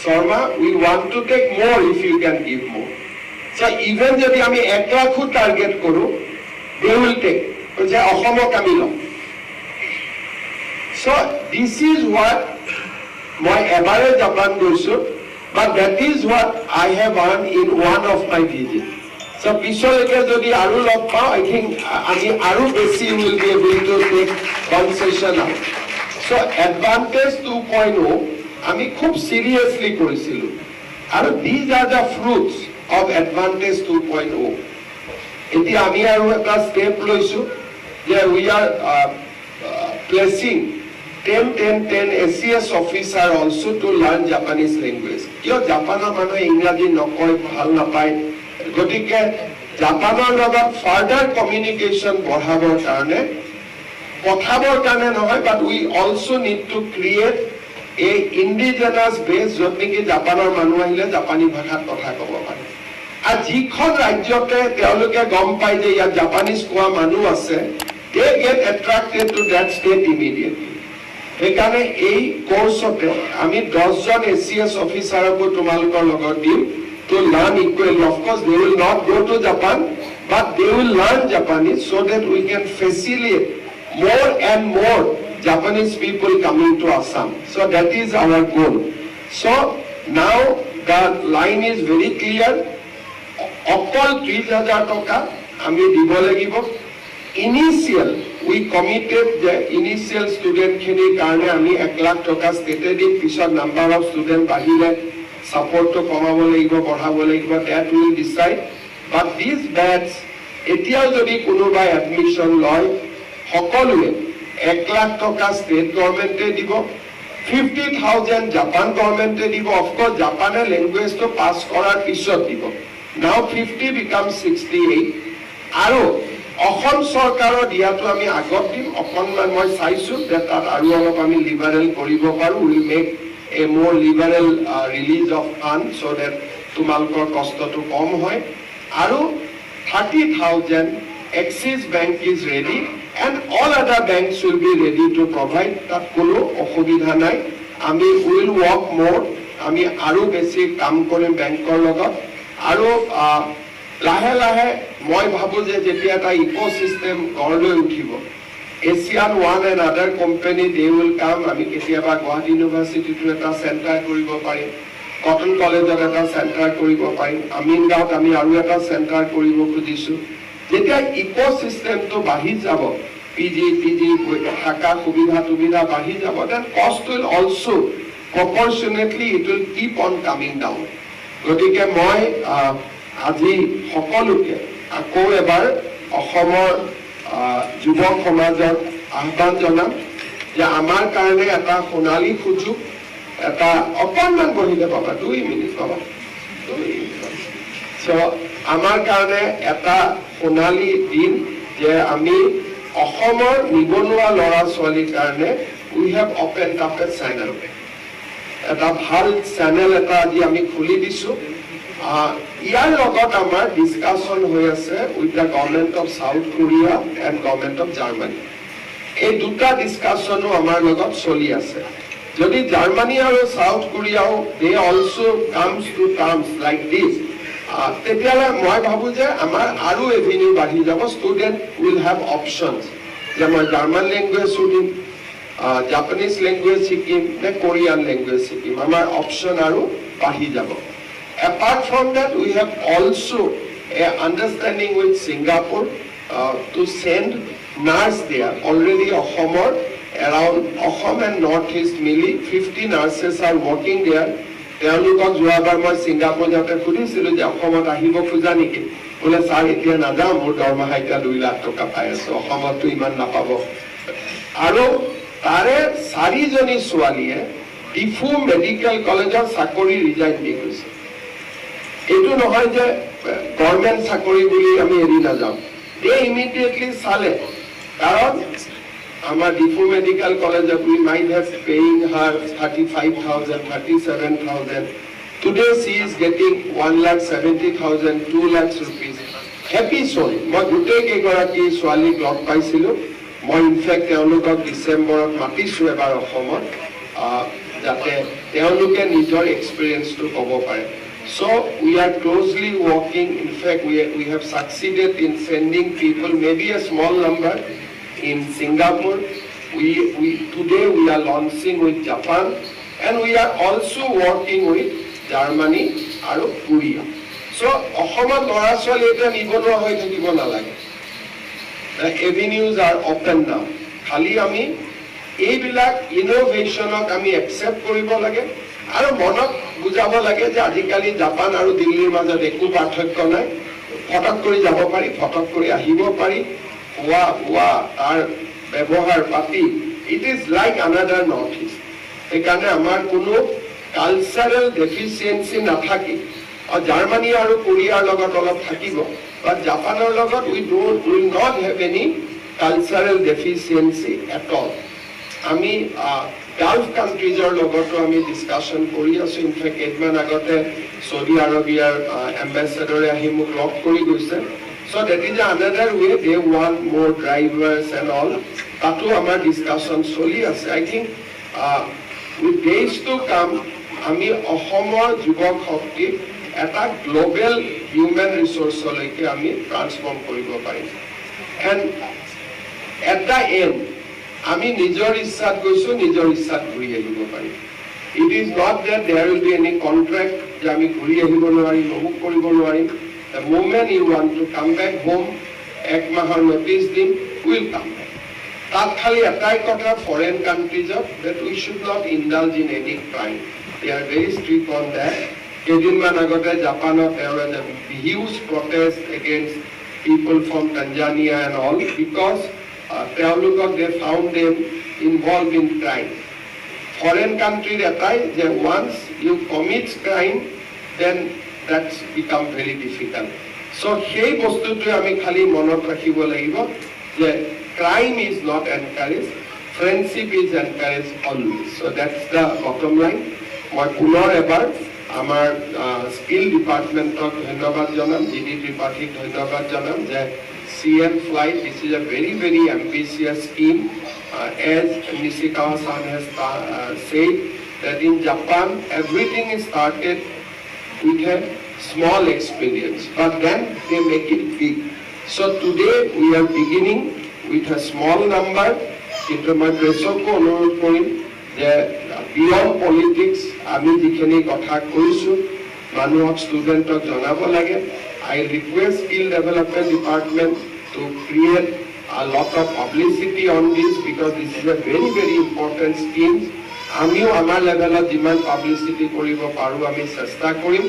Sarma, we want to take more if you can give more. So even যদি আমি 1 lakh target করো, they will take. যে অসমক আমি লম। So this is what মই এবাৰে জাপান গৈছো, but that is what I have earned in one of my visits. So পিছলৈকে যদি আৰু লগ পাওঁ, I think আমি আৰু বেছি will be able to take concession out. So advantage 2.0 আমি খুব seriously কৰিছিলো, আৰু these are the fruits of advantage 2.0. এতিয়া আমি আৰু এটা step লৈছো যে we are placing 10 SCS officer also to learn Japanese language. কিয় জাপানৰ মানুহে ইংৰাজী নকয়, ভাল নাপায়, গতিকে জাপানৰ লগত ফাৰ্ডাৰ কমিউনিকেশ্যন বঢ়াবৰ কাৰণে, পঠাবৰ কাৰণে নহয়, but we also need to create a indigenous base য'ত নেকি জাপানৰ মানুহ আহিলে জাপানী ভাষাত কথা ক'ব পাৰে। আৰু যিখন ৰাজ্যতে তেওঁলোকে গম পায় যে ইয়াত জাপানীজ কোৱা মানুহ আছে, they get attracted to that state immediately. সেইকাৰণে এই কোৰ্সতে আমি 10 জন SCS অফিচাৰকো তোমালোকৰ লগত দিম to learn equally. Of course, they will not go to Japan, but they will learn Japanese so that we can facilitate more and more Japanese people coming to Assam. So that is our goal. So now the line is very clear. অকল 30,000 টকা আমি দিব লাগিব। Initial, we committed the initial student খিনিৰ কাৰণে আমি 1 লাখ টকা ষ্টেটে দিম, পিছত নাম্বাৰ অফ ষ্টুডেণ্ট বাঢ়িলে সাপোৰ্টটো কমাব লাগিব, বঢ়াব লাগিব, that will decide. But these batch এতিয়াও যদি কোনোবাই এডমিশ্যন লয়, সকলোৱে 1 লাখ টকা ষ্টেট গভৰ্ণমেণ্টে দিব, 50,000 জাপান গভৰ্ণমেণ্টে দিব। অফক'ৰ্ছ জাপানে লেংগুৱেজটো পাছ কৰাৰ পিছত দিব। Now 50 becomes 68, আৰু অসম চৰকাৰৰ দিয়াটো আমি আগত দিম। অকণমান মই চাইছো যে তাত আৰু অলপ আমি লিবাৰেল কৰিব পাৰোঁ। Will make a more liberal release of funds so that তোমালোকৰ কষ্টটো কম হয়। আৰু 30,000 Axis Bank is ready and all other banks will be ready to provide. তাত কোনো অসুবিধা নাই। আমি will work more, আমি আৰু বেছি কাম কৰিম বেংকৰ লগত। আৰু লাহে লাহে মই ভাবো যে যেতিয়া এটা ইকোসিস্টেম গঢ় লৈ উঠিব, Asian one and other company they will come. আমি কেতিয়াবা গুৱাহাটী ইউনিভাৰ্চিটিটো এটা চেণ্টাৰ কৰিব পাৰিম, কটন কলেজত এটা চেণ্টাৰ কৰিব পাৰিম, আমিনগাঁৱত আমি আৰু এটা চেণ্টাৰ কৰিব খুজিছো। যেতিয়া ইকোসিস্টেমটো বাঢ়ি যাব, পিজি থাকা সুবিধা বাঢ়ি যাব, then cost will also proportionately it will keep on coming down. গতিকে মই আজি সকলোকে আকৌ এবাৰ অসমৰ যুৱক সমাজক আহ্বান জনাম যে আমাৰ কাৰণে এটা সোণালী সুযোগ, এটা অকণমান বহিলে পাবা, 2 মিনিট পাবা, আমাৰ কাৰণে এটা সোণালী দিন যে আমি অসমৰ নিবনুৱা ল'ৰা ছোৱালীৰ কাৰণে উই হেভ অপেনড আপ এ চেনেল, এটা ভাল চেনেল এটা আজি আমি খুলি দিছো। ইয়াৰ লগত আমাৰ ডিছকাশ্যন হৈ আছে with the government of South Korea and government of Germany. এই দুটা ডিছকাশ্যনো আমাৰ লগত চলি আছে। যদি জাৰ্মানী আৰু চাউথ কোৰিয়াও they also comes to terms like this, তেতিয়াহ'লে মই ভাবোঁ যে আমাৰ আৰু এভিনিউ বাঢ়ি যাব। ষ্টুডেণ্ট উইল হেভ অপশ্যনছ যে মই জাৰ্মান লেংগুৱেজ শিকিম, জাপানিজ লেংগুৱেজ শিকিম নে কোৰিয়ান লেংগুৱেজ শিকিম, আমাৰ অপশ্যন আৰু বাঢ়ি যাব। Apart from that, we have also an understanding with Singapore to send nurse there. Already Assam, around Assam and Northeast Mili, 50 nurses are working there. তেওঁলোকক যোৱাবাৰ মই ছিংগাপুৰ যাওঁতে সুধিছিলোঁ যে অসমত আহিব খোজা নেকি, বোলে ছাৰ এতিয়া নাযাওঁ, মোৰ দৰমহা এতিয়া 2 লাখ টকা পাই আছো, অসমততো ইমান নাপাব। আৰু তাৰে 4 জনী ছোৱালীয়ে ডিফু মেডিকেল কলেজৰ চাকৰি ৰিজাইন দি গৈছে। এইটো নহয় যে গভৰ্ণমেণ্ট চাকৰি বুলি আমি এৰি নাযাওঁ, they immediately চালে, কাৰণ আমাৰ ডিফু মেডিকেল কলেজত we might have paying her 35,000, 37,000. Today she is getting 1,70,000, 2 lakhs rupees. Happy soul. মই গোটেই কেইগৰাকী ছোৱালীক লগ পাইছিলোঁ। মই ইনফেক্ট তেওঁলোকক ডিচেম্বৰত মাতিছোঁ এবাৰ অসমত। যাতে তেওঁলোকে নিজৰ এক্সপিৰিয়েঞ্চটো ক'ব পাৰে so we are closely working in fact we have succeeded in sending people maybe a small number in Singapore today we are launching with Japan and we are also working with Germany and Korea so অসমত ল'ৰা ছোৱালী এটা নিবনুৱা হৈ থাকিব নালাগে the avenues are open now খালি আমি এইবিলাক ইনোভেশনক আমি একসেপ্ট কৰিব লাগে আৰু মনত বুজাব লাগে যে আজিকালি জাপান আৰু দিল্লীৰ মাজত একো পাৰ্থক্য নাই ফটক কৰি যাব পাৰি ফটক কৰি আহিব পাৰি ওয়া আৰ ব্যৱহাৰ পাতি it is like another north east সেইকাৰণে আমাৰ কোনো কালচাৰেল ডেফিচিয়েন্সি নাথাকি জাৰ্মানী আৰু কোৰিয়াৰ লগত অলপ থাকিব but জাপানৰ লগত we will not have any cultural deficiency at all আমি গালফ কান্ট্ৰিজৰ লগতো আমি ডিসকাশন কৰি আছো ইনফেক্ট কেইদিনমান আগতে সৌদি আৰবিয়াৰ এম্বাসেডৰে আহি মোক লগ কৰি গৈছে so that is another way they want more drivers and all তাতো আমাৰ ডিসকাশন চলি আছে I think with days to come আমি অসমৰ যুৱক শক্তি এটা গ্লোবাল হিউম্যান ৰিসোৰ্সলৈকে আমি ট্ৰান্সফৰ্ম কৰিব পাৰিম and at the end আমি নিজৰ ইচ্ছাত গৈছো নিজৰ ইচ্ছাত ঘূৰি আহিব পাৰিম it is not that there will be any contract যে আমি ঘূৰি আহিব নোৱাৰিম অমুক কৰিব নোৱাৰিম the moment you want to come back home এক মাহৰ নোটিছ দিম will come back তাত খালি এটাই কথা foreign countries that we should not indulge in any crime they are very strict on that কেইদিনমান আগতে জাপানত there was a huge protest against people from Tanzania and all because they found them involved in crime. Foreign country etai that once you commit crime, then that's become very difficult. So সেই বস্তুটো আমি খালি মনত ৰাখিব লাগিব যে crime is not encouraged, friendship is encouraged always. So that's the bottom line. মই পুনৰ এবাৰ আমাৰ স্কিল ডিপাৰ্টমেণ্টক ধন্যবাদ জনাম জিডি ত্ৰিপাঠীক ধন্যবাদ জনাম যে CM Flight, this is a very, very ambitious scheme. As Nishikawa-san has said, that in Japan, everything is started with a small experience, but then they make it big. So today, we are beginning with a small number. Into my presoko অনুৰোধ কৰিম যে beyond politics, আমি যিখিনি কথা কৈছো, মানুহক ষ্টুডেণ্টক জনাব লাগে I request Skill Development Department to create a lot of publicity on this because this is a very, very important scheme. আমিও আমাৰ লেভেলত যিমান পাব্লিচিটি কৰিব পাৰো আমি চেষ্টা কৰিম